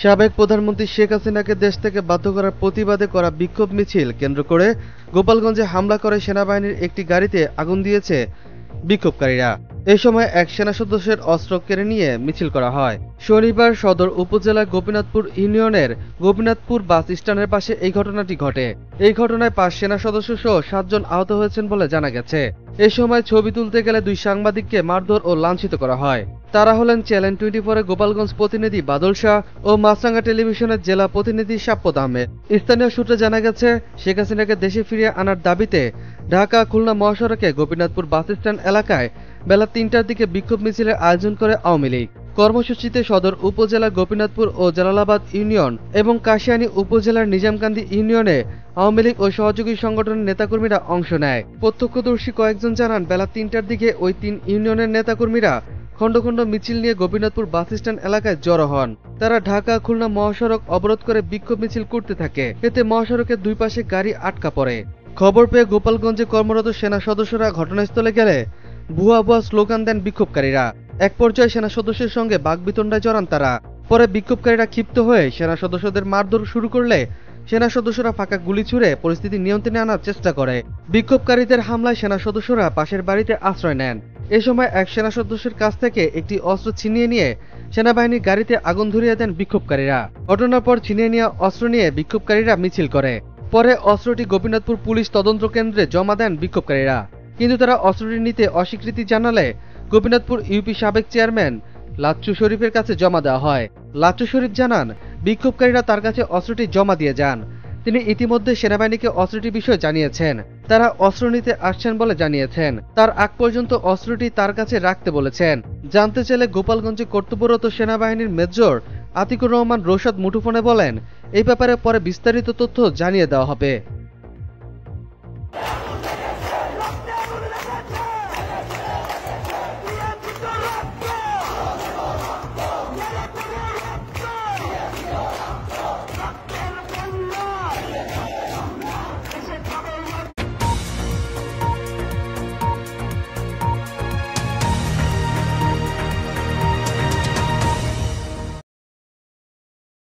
সাবেক প্রধানমন্ত্রী শেখ হাসিনাকে দেশ থেকে বাধ্য করার প্রতিবাদে করা বিক্ষোভ মিছিল কেন্দ্র করে গোপালগঞ্জে হামলা করে সেনাবাহিনীর একটি গাড়িতে আগুন দিয়েছে বিক্ষোভকারীরা। এ সময় এক সেনা সদস্যের অস্ত্র কেড়ে নিয়ে মিছিল করা হয়। শনিবার সদর উপজেলার গোপীনাথপুর ইউনিয়নের গোপীনাথপুর বাস স্ট্যান্ডের পাশে এই ঘটনাটি ঘটে। এই ঘটনায় ৫ সেনা সদস্য সহ ৭ জন আহত হয়েছেন বলে জানা গেছে। এ সময় ছবি তুলতে গেলে ২ সাংবাদিককে মারধর ও লাঞ্ছিত করা হয়। তারা হলেন চ্যানেল 24-এর গোপালগঞ্জ প্রতিনিধি বাদল শাহ ও মাছরাঙ্গা টেলিভিশনের জেলা প্রতিনিধি শাপ্পত আহমেদ। স্থানীয় সূত্রে জানা গেছে, শেখ হাসিনাকে দেশে ফিরিয়ে আনার দাবিতে ঢাকা খুলনা মহাসড়কে গোপীনাথপুর বাস স্ট্যান্ড এলাকায় বেলা ৩টার দিকে বিক্ষোভ মিছিলের আয়োজন করে আওয়ামী লীগ। কর্মসূচিতে সদর উপজেলার গোপীনাথপুর ও জালালাবাদ ইউনিয়ন এবং কাশিয়ানী উপজেলার নিজামকান্দি ইউনিয়নে আওয়ামী লীগ ও সহযোগী সংগঠনের নেতাকর্মীরা অংশ নেয়। প্রত্যক্ষদর্শী কয়েকজন জানান, বেলা ৩টার দিকে ওই ৩ ইউনিয়নের নেতাকর্মীরা খণ্ড খণ্ড মিছিল নিয়ে গোপীনাথপুর বাস স্ট্যান্ড এলাকায় জড়ো হন। তারা ঢাকা খুলনা মহাসড়ক অবরোধ করে বিক্ষোভ মিছিল করতে থাকে। এতে মহাসড়কের দুই পাশে গাড়ি আটকা পড়ে। খবর পেয়ে গোপালগঞ্জে কর্মরত সেনা সদস্যরা ঘটনাস্থলে গেলে ভুয়া ভুয়া স্লোগান দেন বিক্ষোভকারীরা। এক পর্যায়ে সেনা সদস্যের সঙ্গে বাকবিতণ্ডায় জড়ান তারা। পরে বিক্ষোভকারীরা ক্ষিপ্ত হয়ে সেনা সদস্যদের মারধর শুরু করলে সেনা সদস্যরা ফাঁকা গুলি ছুড়ে পরিস্থিতি নিয়ন্ত্রণে আনার চেষ্টা করে। বিক্ষোভকারীদের হামলায় সেনা সদস্যরা পাশের বাড়িতে আশ্রয় নেন। এ সময় এক সেনা সদস্যের কাছ থেকে একটি অস্ত্র ছিনিয়ে নিয়ে সেনাবাহিনীর গাড়িতে আগুন ধরিয়ে দেন বিক্ষোভকারীরা। ঘটনার পর ছিনিয়ে নেওয়া অস্ত্র নিয়ে বিক্ষোভকারীরা মিছিল করে। পরে অস্ত্রটি গোপীনাথপুর পুলিশ তদন্ত কেন্দ্রে জমা দেন বিক্ষোভকারীরা, কিন্তু তারা অস্ত্রটি নিতে অস্বীকৃতি জানালে গোপীনাথপুর ইউপি সাবেক চেয়ারম্যান লাচ্চু শরীফের কাছে জমা দেওয়া হয়। লাচ্চু শরীফ জানান, বিক্ষোভকারীরা তার কাছে অস্ত্রটি জমা দিয়ে যান। তিনি ইতিমধ্যে সেনাবাহিনীকে অস্ত্রটির বিষয়ে জানিয়েছেন। তারা অস্ত্র নিতে আসছেন বলে জানিয়েছেন। তার আগ পর্যন্ত অস্ত্রটি তার কাছে রাখতে বলেছেন। জানতে চাইলে গোপালগঞ্জে কর্তব্যরত সেনাবাহিনীর মেজর আতিকুর রহমান রশাদ মুঠোফোনে বলেন, এই ব্যাপারে পরে বিস্তারিত তথ্য জানিয়ে দেওয়া হবে।